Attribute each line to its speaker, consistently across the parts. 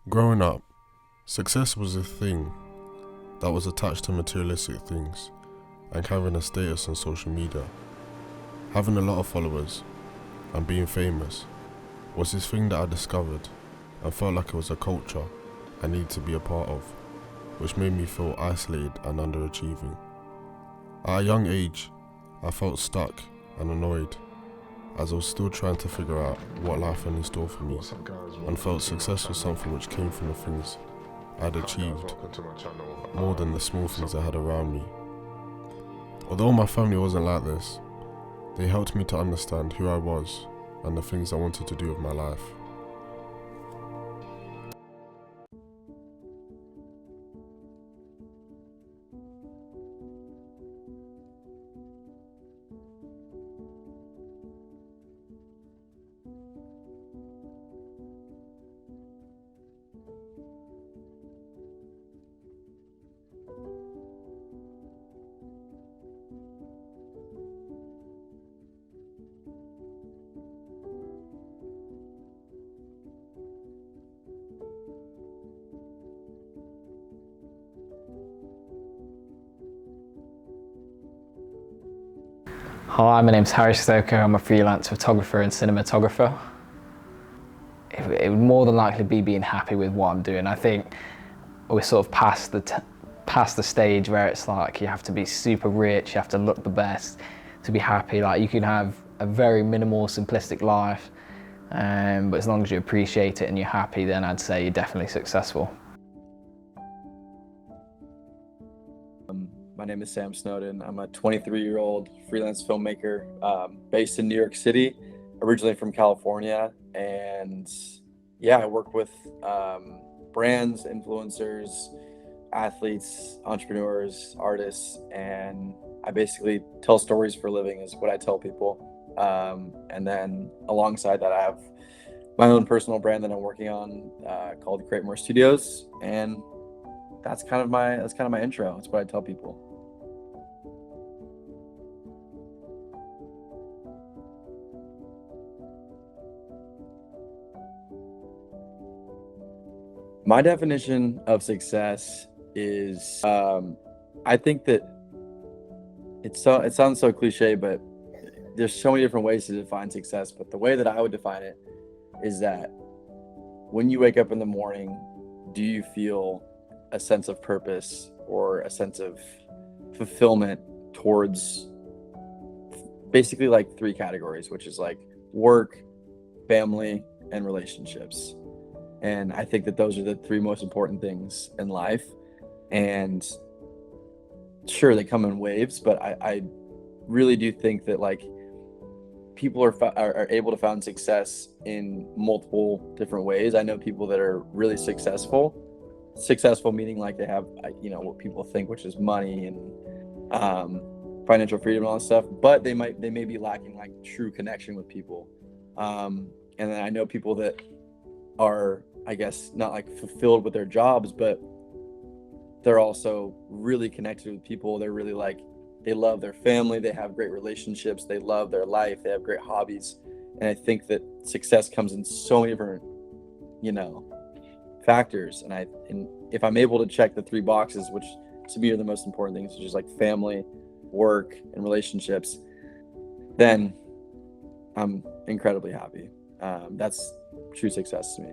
Speaker 1: Growing up, success was a thing that was attached to materialistic things and having a status on social media. Having a lot of followers and being famous was this thing that I discovered and felt like it was a culture I needed to be a part of, which made me feel isolated and underachieving. At a young age, I felt stuck and annoyed as I was still trying to figure out what life had in store for me, and felt success was something which came from the things I'd achieved more than the small things I had around me. Although my family wasn't like this, they helped me to understand who I was and the things I wanted to do with my life.
Speaker 2: Hi, my name's Harry Stoker. I'm a freelance photographer and cinematographer. It would more than likely be being happy with what I'm doing. I think we're sort of past the stage where it's like you have to be super rich, you have to look the best to be happy. Like you can have a very minimal, simplistic life, but as long as you appreciate it and you're happy, then I'd say you're definitely successful.
Speaker 3: My name is Sam Snowden. I'm a 23-year-old freelance filmmaker based in New York City, originally from California. And yeah, I work with brands, influencers, athletes, entrepreneurs, artists, and I basically tell stories for a living is what I tell people. And then alongside that, I have my own personal brand that I'm working on called Create More Studios. And that's kind of my intro. That's what I tell people. My definition of success is, I think that it sounds so cliche, but there's so many different ways to define success. But the way that I would define it is that when you wake up in the morning, do you feel a sense of purpose or a sense of fulfillment towards basically like three categories, which is like work, family, and relationships. And I think that those are the three most important things in life. And sure, they come in waves, but I really do think that like people are able to find success in multiple different ways. I know people that are really successful meaning like they have, what people think, which is money and financial freedom and all that stuff, but they may be lacking like true connection with people. And then I know people that are, I guess, not like fulfilled with their jobs, but they're also really connected with people. They're really like, they love their family, they have great relationships, they love their life, they have great hobbies. And I think that success comes in so many different, factors. And if I'm able to check the three boxes, which to me are the most important things, which is like family, work, and relationships, then I'm incredibly happy. That's true success to me.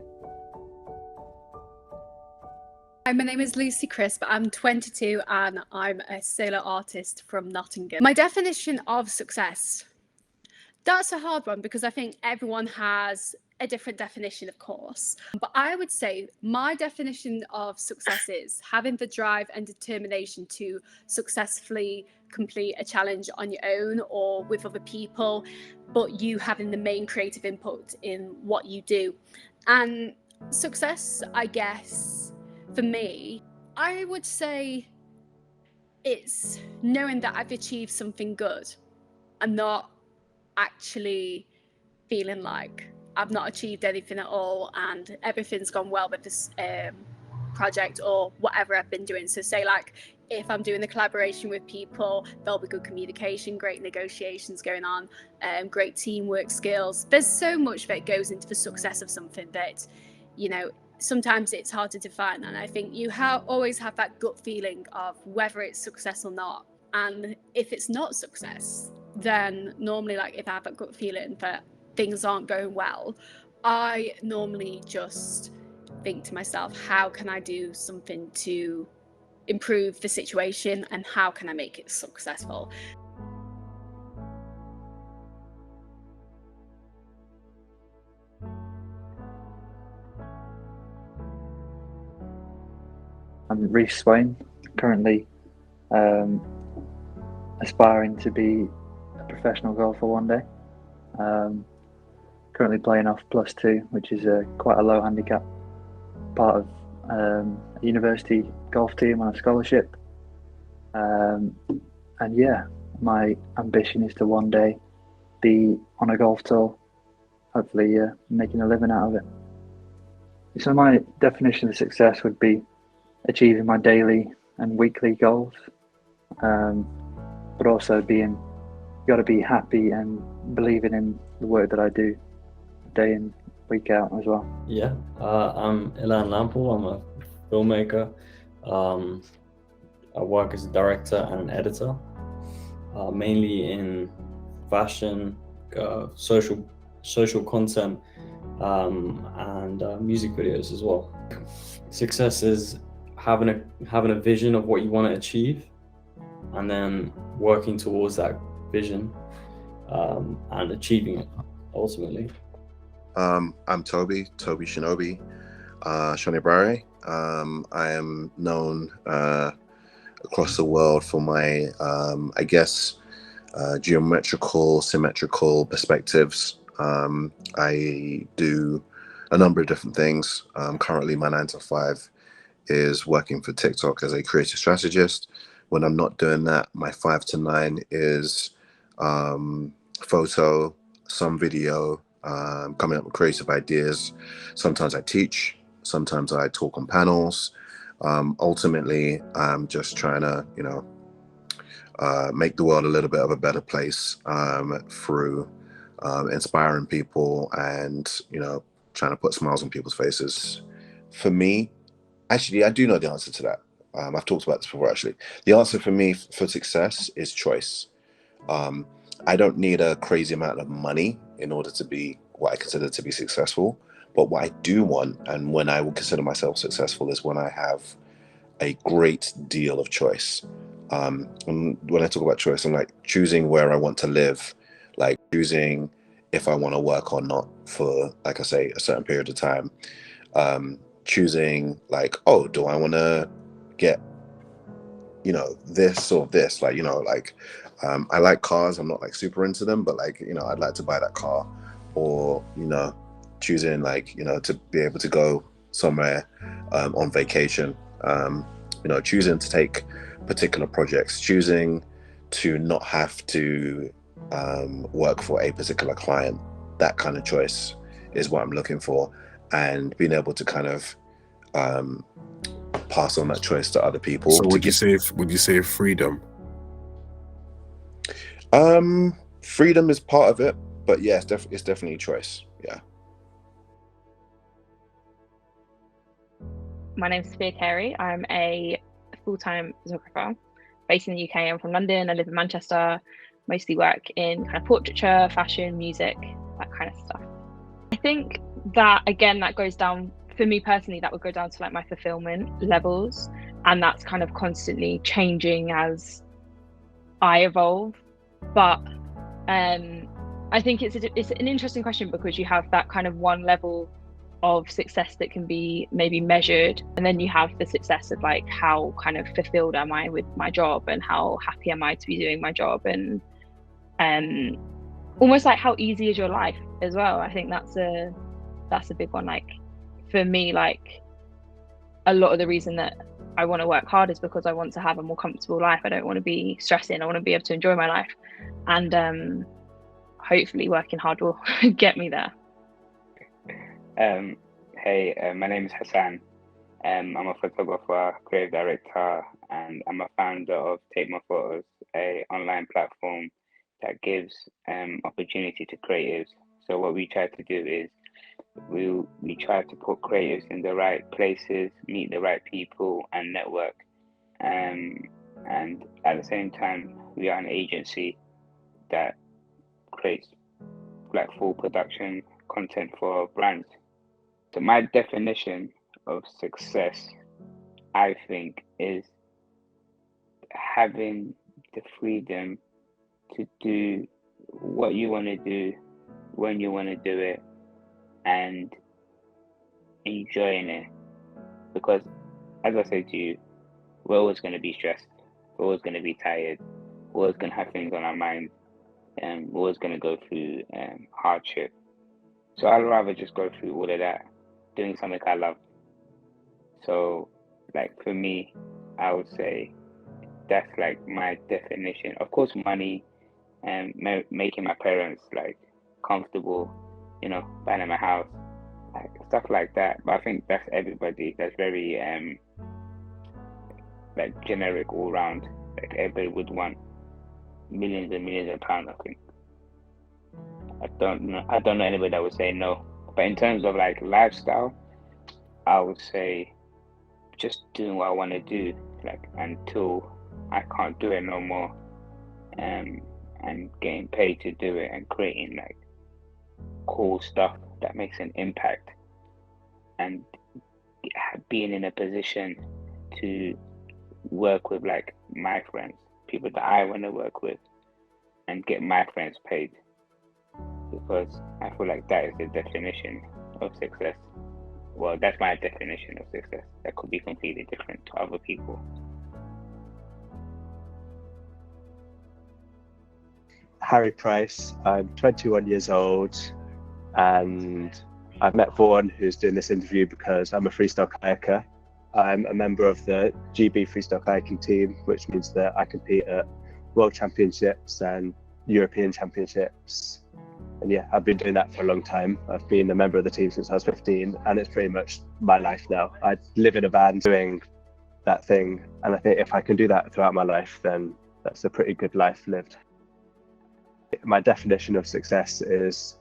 Speaker 4: Hi, my name is Lucy Crisp. I'm 22 and I'm a solo artist from Nottingham. My definition of success, that's a hard one because I think everyone has a different definition, of course. But I would say my definition of success is having the drive and determination to successfully complete a challenge on your own or with other people, but you having the main creative input in what you do. And success, I guess, for me, I would say it's knowing that I've achieved something good and not actually feeling like I've not achieved anything at all and everything's gone well with this project or whatever I've been doing. So say like if I'm doing the collaboration with people, there'll be good communication, great negotiations going on, great teamwork skills. There's so much that goes into the success of something that, sometimes it's hard to define. And I think you always have that gut feeling of whether it's success or not. And if it's not success, then normally, like if I have a gut feeling that things aren't going well, I normally just think to myself, how can I do something to improve the situation and how can I make it successful?
Speaker 5: I'm Reece Swain, currently aspiring to be a professional golfer one day. Currently playing off +2, which is quite a low handicap, part of a university golf team on a scholarship. And yeah, my ambition is to one day be on a golf tour, hopefully making a living out of it. So my definition of success would be achieving my daily and weekly goals, but also got to be happy and believing in the work that I do day in, week out as well.
Speaker 6: Yeah, I'm Ilan Lampel. I'm a filmmaker. I work as a director and an editor, mainly in fashion, social content, and music videos as well. Success is having a vision of what you want to achieve, and then working towards that vision and achieving it ultimately.
Speaker 7: I'm Toby Shinobi Shonibrare. I am known across the world for my, geometrical, symmetrical perspectives. I do a number of different things. Currently, my 9 to 5 is working for TikTok as a creative strategist. When I'm not doing that, my 5 to 9 is photo, some video, coming up with creative ideas. Sometimes I teach, sometimes I talk on panels. Ultimately, I'm just trying to, make the world a little bit of a better place through inspiring people and, trying to put smiles on people's faces. For me, actually, I do know the answer to that. I've talked about this before, actually. The answer for me for success is choice. I don't need a crazy amount of money in order to be what I consider to be successful. But what I do want, and when I will consider myself successful, is when I have a great deal of choice. And when I talk about choice, I'm like choosing where I want to live, like choosing if I want to work or not for, like I say, a certain period of time. Choosing like, oh, do I want to get, this or this? Like, I like cars. I'm not like super into them, but like, I'd like to buy that car. Or, choosing like, to be able to go somewhere on vacation. Choosing to take particular projects, choosing to not have to work for a particular client. That kind of choice is what I'm looking for, and being able to kind of pass on that choice to other people.
Speaker 1: So would you say freedom?
Speaker 7: Freedom is part of it, but yeah, it's definitely a choice. Yeah.
Speaker 8: My name's Sophia Carey. I'm a full-time photographer based in the UK. I'm from London. I live in Manchester. Mostly work in kind of portraiture, fashion, music, that kind of stuff. I think that, again, that goes down, for me personally, that would go down to like my fulfillment levels. And that's kind of constantly changing as I evolve. But I think it's an interesting question, because you have that kind of one level of success that can be maybe measured, and then you have the success of like how kind of fulfilled am I with my job, and how happy am I to be doing my job, and almost like how easy is your life as well. I think that's a big one. Like for me, like a lot of the reason that I want to work hard is because I want to have a more comfortable life. I don't want to be stressing. I want to be able to enjoy my life, and hopefully working hard will get me there.
Speaker 9: Hey, my name is Hassan. I'm a photographer, creative director, and I'm a founder of Take My Photos, a online platform that gives opportunity to creatives. So what we try to do is We try to put creatives in the right places, meet the right people, and network. And at the same time, we are an agency that creates like full production content for brands. So my definition of success, I think, is having the freedom to do what you want to do when you want to do it and enjoying it. Because as I said to you, we're always going to be stressed, we're always going to be tired, we're always going to have things on our mind, and we're always going to go through hardship. So I'd rather just go through all of that doing something I love. So like for me, I would say that's like my definition. Of course, money and making my parents like comfortable, you know, buying them a house, like stuff like that. But I think that's everybody. That's very like generic all round. Like everybody would want millions and millions of pounds. I think. I don't know anybody that would say no. But in terms of like lifestyle, I would say just doing what I want to do, like until I can't do it no more, and getting paid to do it and creating like cool stuff that makes an impact, and being in a position to work with like my friends, people that I want to work with, and get my friends paid, because I feel like that is the definition of success. Well, that's my definition of success. That could be completely different to other people.
Speaker 10: Harry Price. I'm 21 years old, and I've met Vaughan, who's doing this interview, because I'm a freestyle kayaker. I'm a member of the GB freestyle kayaking team, which means that I compete at World Championships and European Championships. And yeah, I've been doing that for a long time. I've been a member of the team since I was 15, and it's pretty much my life now. I live in a van doing that thing, and I think if I can do that throughout my life, then that's a pretty good life lived. My definition of success is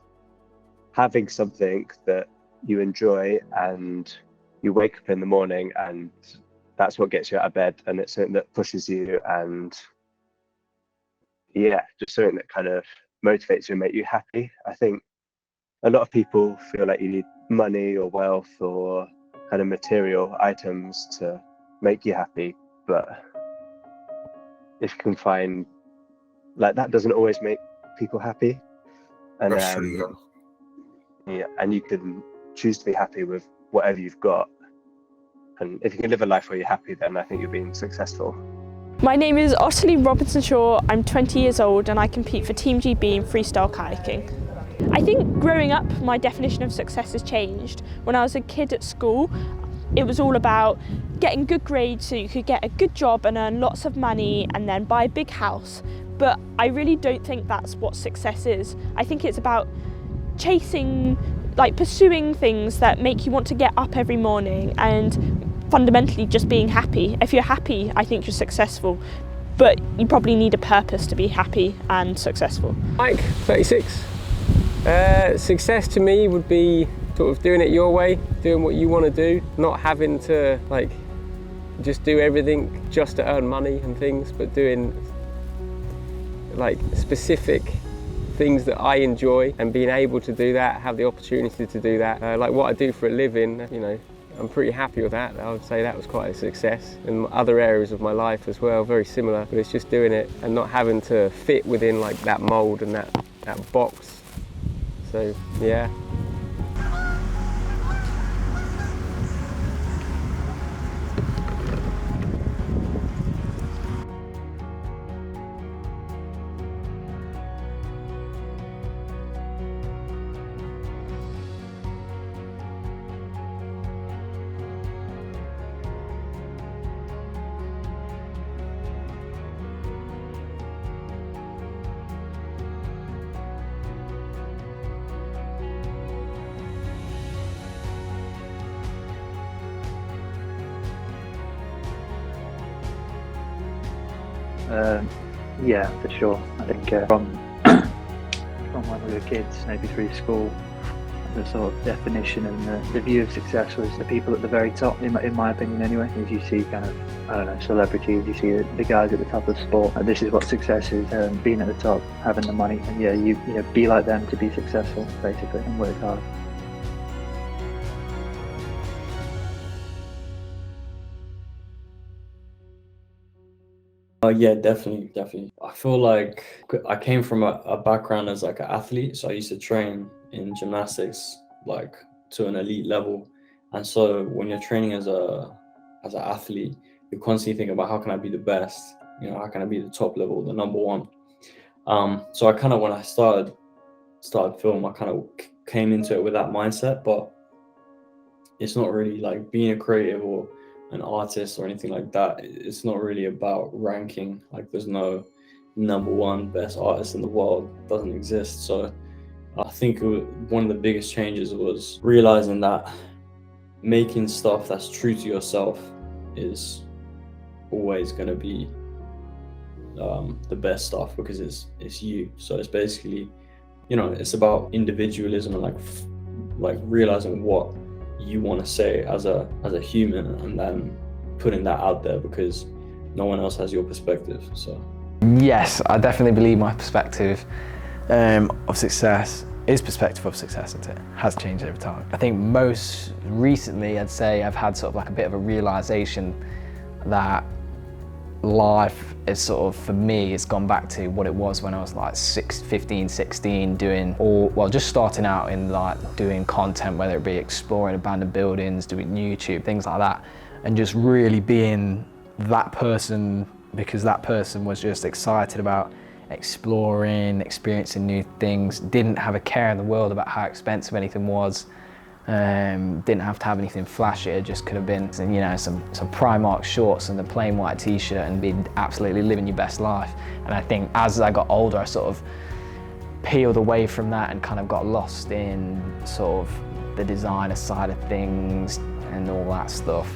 Speaker 10: having something that you enjoy and you wake up in the morning and that's what gets you out of bed, and it's something that pushes you, and yeah, just something that kind of motivates you and make you happy. I think a lot of people feel like you need money or wealth or kind of material items to make you happy, but if you can find, like, that doesn't always make people happy, and
Speaker 1: That's true,
Speaker 10: yeah, and you can choose to be happy with whatever you've got, and if you can live a life where you're happy, then I think you're being successful.
Speaker 11: My name is Ottilie Robinson-Shaw. I'm 20 years old and I compete for Team GB in freestyle kayaking. I think growing up, my definition of success has changed. When I was a kid at school, it was all about getting good grades so you could get a good job and earn lots of money and then buy a big house. But I really don't think that's what success is. I think it's about pursuing things that make you want to get up every morning, and fundamentally just being happy. If you're happy, I think you're successful, but you probably need a purpose to be happy and successful.
Speaker 12: Mike, 36. Success to me would be sort of doing it your way, doing what you want to do, not having to like just do everything just to earn money and things, but doing like specific things that I enjoy and being able to do that, have the opportunity to do that. Like what I do for a living, you know, I'm pretty happy with that. I would say that was quite a success. In other areas of my life as well, very similar, but it's just doing it and not having to fit within like that mold and that box. So yeah.
Speaker 5: Yeah, for sure. I think from when we were kids, maybe through school, the sort of definition and the view of success was the people at the very top, in my opinion anyway. As you see kind of, I don't know, celebrities, you see the guys at the top of sport. And this is what success is, being at the top, having the money, and yeah, you know, be like them to be successful, basically, and work hard.
Speaker 6: Yeah, definitely. I feel like I came from a background as like an athlete, so I used to train in gymnastics like to an elite level, and so when you're training as an athlete, you constantly think about how can I be the best, you know, how can I be the top level, the number one. So I kind of, when I started film, I kind of came into it with that mindset, but it's not really like being a creative or an artist or anything like that. It's not really about ranking. Like there's no number one best artist in the world. It doesn't exist. So I think one of the biggest changes was realizing that making stuff that's true to yourself is always going to be the best stuff, because it's you. So it's basically, you know, it's about individualism and like realizing what you want to say as a human, and then putting that out there because no one else has your perspective. So
Speaker 2: yes, I definitely believe my perspective of success is perspective of success, and it has changed over time. I think most recently I'd say I've had sort of like a bit of a realization that life is sort of, for me, it's gone back to what it was when I was like 15, 16, just starting out in like doing content, whether it be exploring abandoned buildings, doing YouTube, things like that, and just really being that person, because that person was just excited about exploring, experiencing new things, didn't have a care in the world about how expensive anything was. Didn't have to have anything flashy. It just could have been, you know, some Primark shorts and a plain white t-shirt and be absolutely living your best life. And I think as I got older, I sort of peeled away from that and kind of got lost in sort of the designer side of things and all that stuff.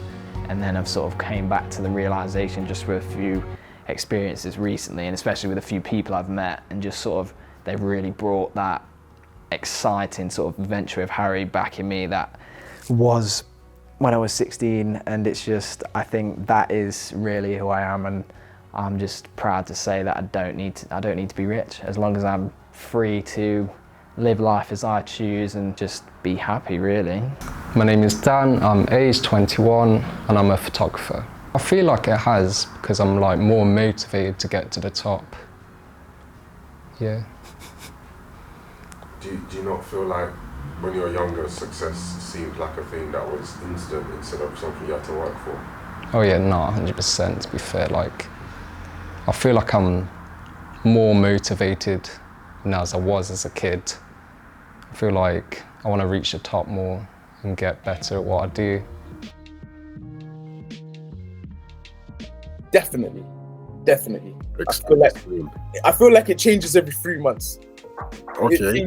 Speaker 2: And then I've sort of came back to the realization just with a few experiences recently, and especially with a few people I've met, and just sort of, they've really brought that exciting sort of adventure of Harry back in me that was when I was 16, and it's just, I think that is really who I am, and I'm just proud to say that I don't need to be rich, as long as I'm free to live life as I choose and just be happy, really.
Speaker 13: My name is Dan, I'm age 21 and I'm a photographer. I feel like it has, because I'm like more motivated to get to the top. Yeah.
Speaker 1: Do you not feel like when you're younger, success seemed like a thing that was instant instead of something you had to work for?
Speaker 13: Oh yeah, no, 100% to be fair. Like, I feel like I'm more motivated now as I was as a kid. I feel like I want to reach the top more and get better at what I do.
Speaker 14: Definitely. I feel like it changes every 3 months.
Speaker 1: Okay.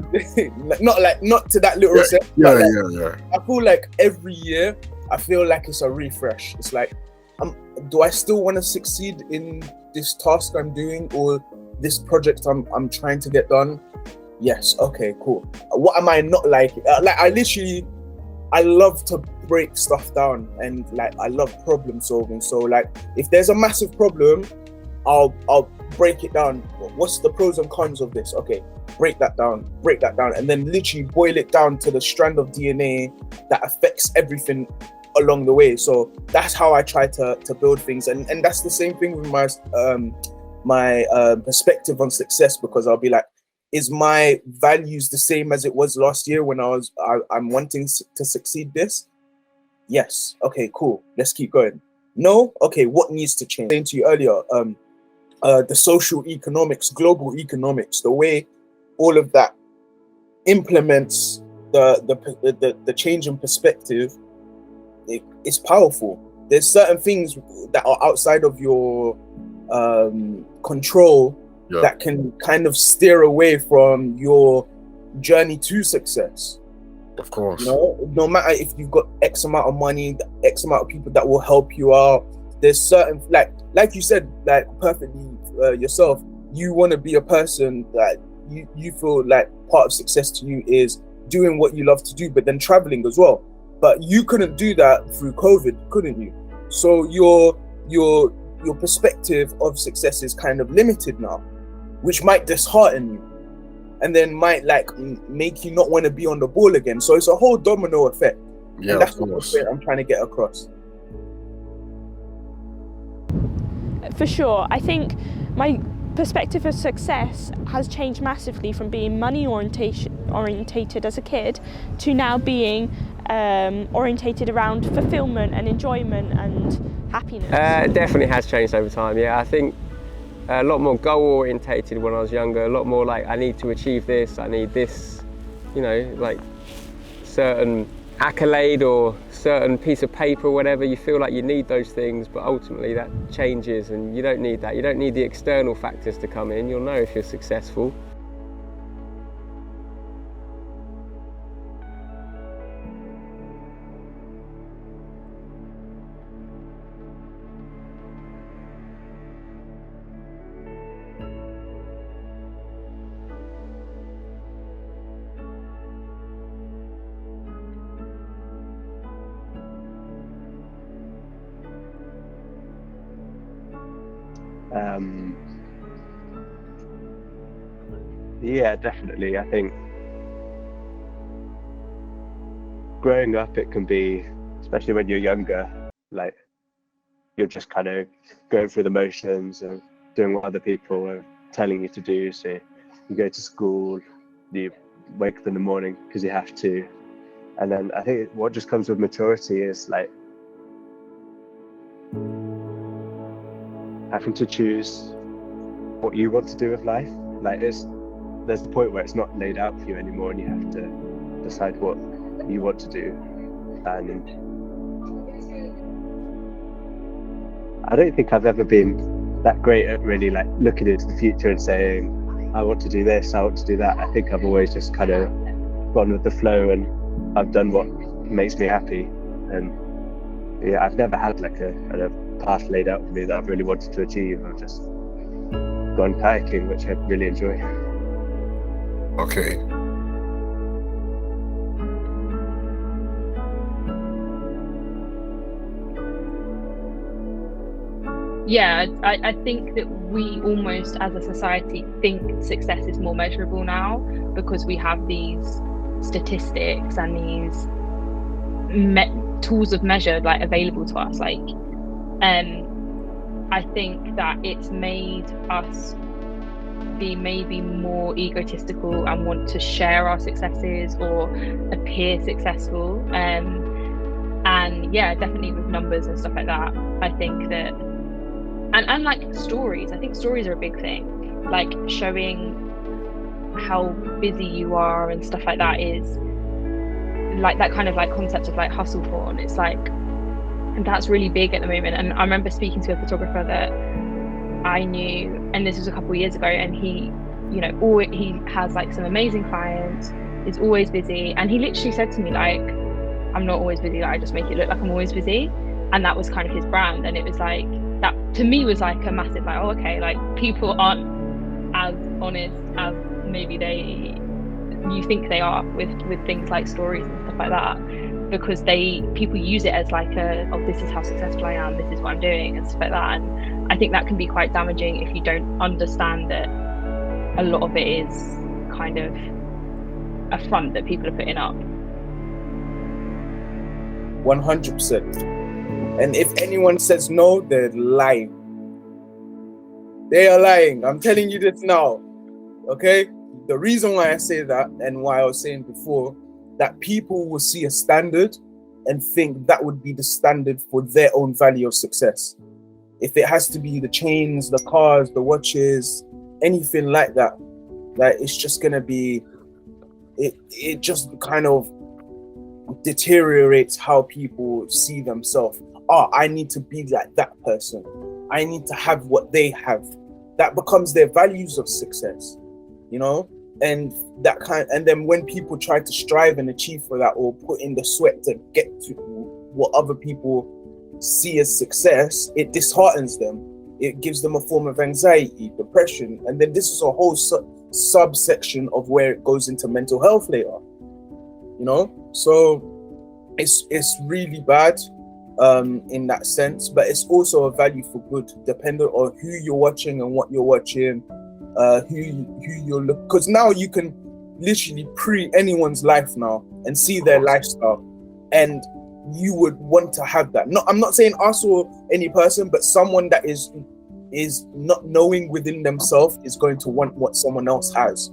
Speaker 14: Not to that little sense.
Speaker 1: Yeah.
Speaker 14: I feel like every year, I feel like it's a refresh. It's like, do I still want to succeed in this task I'm doing or this project I'm trying to get done? Yes. Okay. Cool. What am I not like? I love to break stuff down, and like I love problem solving. So like, if there's a massive problem, I'll break it down. What's the pros and cons of this? Okay, break that down, and then literally boil it down to the strand of DNA that affects everything along the way. So that's how I try to build things, and that's the same thing with my perspective on success, because I'll be like, is my values the same as it was last year when I'm wanting to succeed this? Yes. Okay, cool. Let's keep going. No? Okay, what needs to change? I was saying to you earlier, the social economics, global economics, the way all of that implements the change in perspective, it's powerful. There's certain things that are outside of your control that can kind of steer away from your journey to success.
Speaker 1: Of course.
Speaker 14: You know, no matter if you've got X amount of money, X amount of people that will help you out, there's certain, like you said, like perfectly yourself, you want to be a person that you feel like part of success to you is doing what you love to do, but then traveling as well. But you couldn't do that through COVID, couldn't you? So your perspective of success is kind of limited now, which might dishearten you, and then might like make you not want to be on the ball again. So it's a whole domino effect.
Speaker 1: Yeah,
Speaker 14: and that's
Speaker 1: of
Speaker 14: what
Speaker 1: course.
Speaker 14: I'm trying to get across.
Speaker 11: For sure, I think my perspective of success has changed massively from being money orientated as a kid to now being orientated around fulfillment and enjoyment and happiness.
Speaker 12: It definitely has changed over time, yeah. I think a lot more goal orientated when I was younger, a lot more like I need to achieve this, I need this, you know, like certain accolade or certain piece of paper or whatever. You feel like you need those things, but ultimately that changes and you don't need that. You don't need the external factors to come in. You'll know if you're successful.
Speaker 10: Yeah, definitely. I think growing up, it can be, especially when you're younger, like you're just kind of going through the motions of doing what other people are telling you to do. So you go to school, you wake up in the morning because you have to. And then I think what just comes with maturity is like having to choose what you want to do with life. Like there's the point where it's not laid out for you anymore and you have to decide what you want to do. And I don't think I've ever been that great at really like looking into the future and saying, I want to do this, I want to do that. I think I've always just kind of gone with the flow and I've done what makes me happy. And yeah, I've never had like a path laid out for me that I've really wanted to achieve. I've just gone kayaking, which I really enjoy.
Speaker 1: Okay.
Speaker 8: Yeah, I think that we almost as a society think success is more measurable now because we have these statistics and these tools of measure like available to us. Like, I think that it's made us be maybe more egotistical and want to share our successes or appear successful. And yeah, definitely with numbers and stuff like that. I think that, and like stories. I think stories are a big thing. Like showing how busy you are and stuff like that is like that kind of like concept of like hustle porn. It's like, and that's really big at the moment. And I remember speaking to a photographer that I knew, and this was a couple of years ago, and he, you know, he has like some amazing clients, is always busy, and he literally said to me like, I'm not always busy, like I just make it look like I'm always busy. And that was kind of his brand. And it was like, that to me was like a massive like, oh okay, like people aren't as honest as maybe you think they are with things like stories and stuff like that, because people use it as like oh, this is how successful I am, this is what I'm doing and stuff like that. And I think that can be quite damaging if you don't understand that a lot of it is kind of a front that people are putting up.
Speaker 14: 100%. And if anyone says no, they're lying. They are lying. I'm telling you this now. Okay? The reason why I say that, and why I was saying before, that people will see a standard and think that would be the standard for their own value of success. If it has to be the chains, the cars, the watches, anything like that, it's just gonna be, it just kind of deteriorates how people see themselves. Oh, I need to be like that person. I need to have what they have. That becomes their values of success, you know? And then when people try to strive and achieve for that, or put in the sweat to get to what other people see as success, it disheartens them. It gives them a form of anxiety, depression. And then this is a whole subsection of where it goes into mental health later. you know. So it's really bad in that sense, but it's also a value for good, depending on who you're watching and what you're watching, who you're looking. Because now you can literally pre anyone's life now and see their lifestyle, and you would want to have that. No, I'm not saying us or any person, but someone that is not knowing within themselves is going to want what someone else has.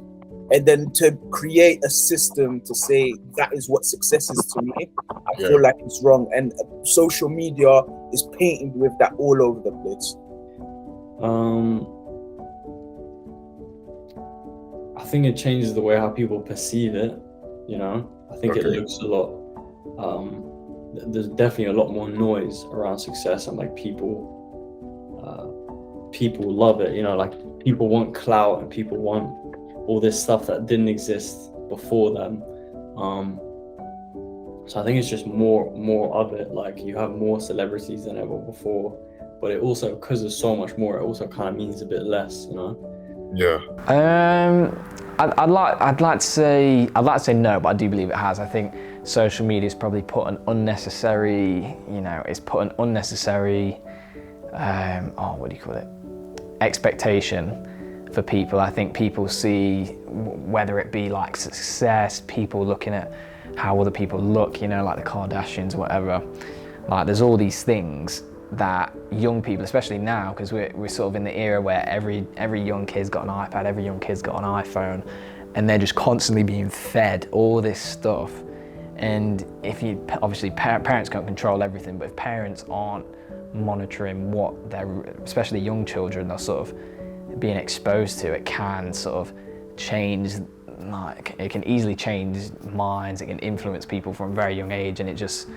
Speaker 14: And then to create a system to say that is what success is to me, I feel like it's wrong. And social media is painted with that all over the place.
Speaker 6: I think it changes the way how people perceive it, you know. I think it looks a lot, there's definitely a lot more noise around success, and like people love it, you know, like people want clout and people want all this stuff that didn't exist before them. So I think it's just more of it. Like you have more celebrities than ever before, but it also, because there's so much more, it also kind of means a bit less, you know.
Speaker 2: I'd like to say no, but I do believe it has. I think social media's probably put an unnecessary, what do you call it, expectation for people. I think people see, whether it be like success, people looking at how other people look, you know, like the Kardashians or whatever. Like there's all these things that young people, especially now, because we're sort of in the era where every young kid's got an iPad, every young kid's got an iPhone, and they're just constantly being fed all this stuff. And if you, obviously parents can't control everything, but if parents aren't monitoring what especially young children, are sort of being exposed to, it can sort of change, like it can easily change minds, it can influence people from a very young age, and it just,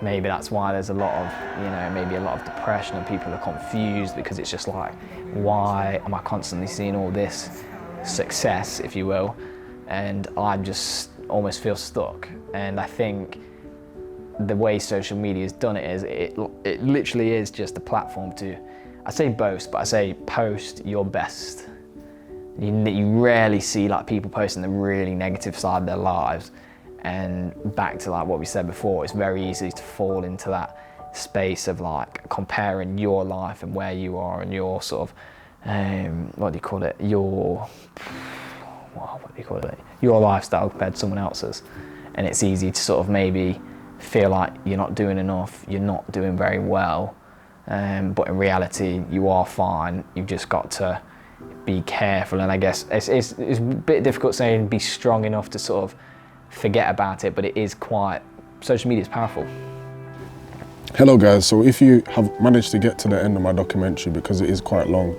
Speaker 2: maybe that's why there's a lot of, you know, maybe a lot of depression and people are confused, because it's just like, why am I constantly seeing all this success, if you will, and I just almost feel stuck. And I think the way social media has done it is, it literally is just a platform to, I say boast, but I say post your best. You rarely see like people posting the really negative side of their lives. And back to like what we said before, it's very easy to fall into that space of like comparing your life and where you are and your sort of, your lifestyle compared to someone else's. And it's easy to sort of maybe feel like you're not doing enough, you're not doing very well. But in reality, you are fine. You've just got to be careful. And I guess it's a bit difficult saying be strong enough to sort of forget about it, but it is quite, social media is powerful.
Speaker 1: Hello guys, so if you have managed to get to the end of my documentary, because it is quite long,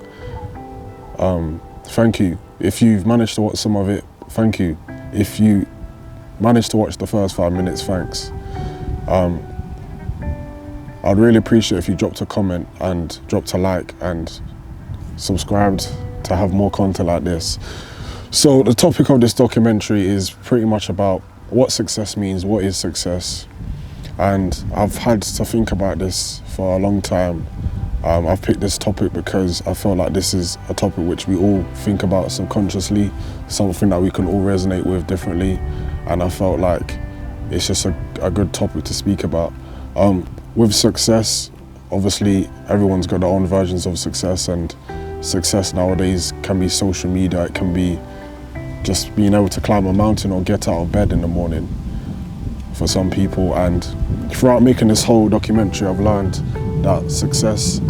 Speaker 1: thank you. If you've managed to watch some of it, thank you. If you managed to watch the first 5 minutes, thanks. I'd really appreciate if you dropped a comment and dropped a like and subscribed to have more content like this. So the topic of this documentary is pretty much about what success means, what is success. And I've had to think about this for a long time. I've picked this topic because I feel like this is a topic which we all think about subconsciously, something that we can all resonate with differently. And I felt like it's just a good topic to speak about. With success, obviously everyone's got their own versions of success, and success nowadays can be social media, it can be just being able to climb a mountain or get out of bed in the morning for some people. And throughout making this whole documentary, I've learned that success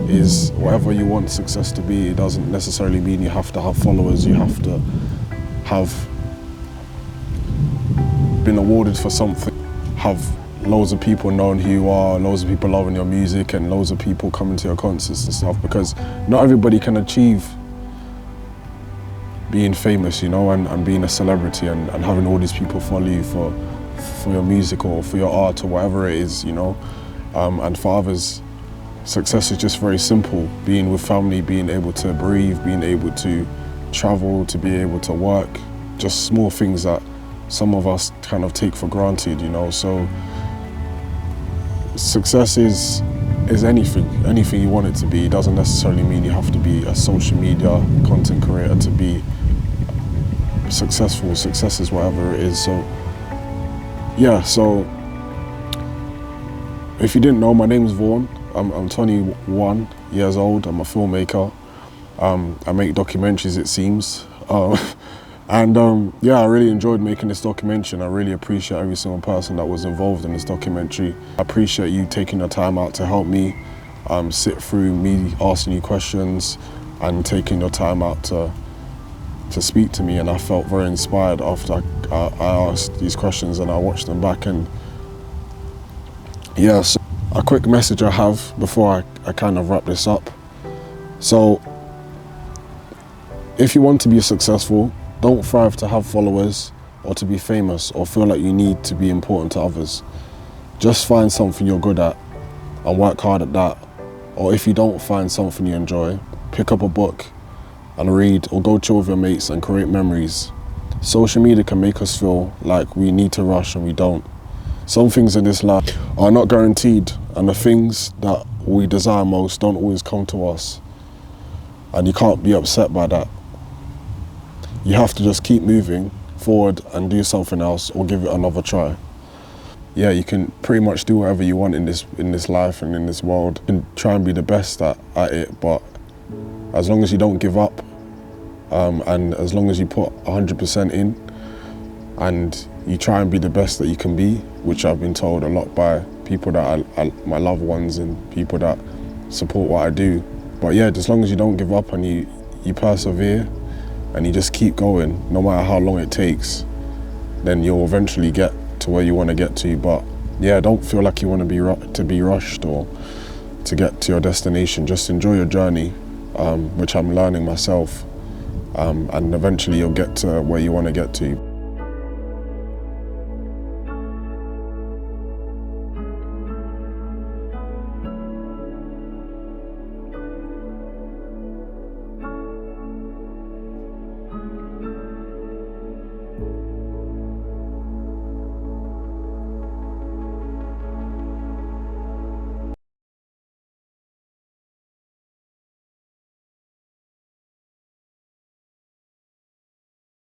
Speaker 1: is whatever you want success to be. It doesn't necessarily mean you have to have followers, you have to have been awarded for something, have loads of people knowing who you are, loads of people loving your music, and loads of people coming to your concerts and stuff, because not everybody can achieve being famous, you know, and being a celebrity and having all these people follow you for your music or for your art or whatever it is, you know. And for others, success is just very simple. Being with family, being able to breathe, being able to travel, to be able to work, just small things that some of us kind of take for granted, you know. So success is anything you want it to be. It doesn't necessarily mean you have to be a social media content creator to be successful. Success is whatever it is. So Yeah, so if you didn't know, my name's Vaughan. I'm 21 years old. I'm a filmmaker. I make documentaries, it seems. Yeah, I really enjoyed making this documentary, and I really appreciate every single person that was involved in this documentary. I appreciate you taking the time out to help me sit through me asking you questions and taking your time out to speak to me, and I felt very inspired after I asked these questions and I watched them back. And yeah, so a quick message I have before I kind of wrap this up. So if you want to be successful, don't thrive to have followers or to be famous or feel like you need to be important to others. Just find something you're good at and work hard at that. Or if you don't find something you enjoy, pick up a book and read, or go chill with your mates and create memories. Social media can make us feel like we need to rush, and we don't. Some things in this life are not guaranteed, and the things that we desire most don't always come to us. And you can't be upset by that. You have to just keep moving forward and do something else, or give it another try. Yeah, you can pretty much do whatever you want in this life and in this world, and try and be the best at it, but as long as you don't give up, and as long as you put 100% in, and you try and be the best that you can be, which I've been told a lot by people that my loved ones and people that support what I do. But yeah, as long as you don't give up and you persevere and you just keep going, no matter how long it takes, then you'll eventually get to where you want to get to. But yeah, don't feel like you want to be rushed or to get to your destination. Just enjoy your journey, which I'm learning myself, and eventually you'll get to where you want to get to.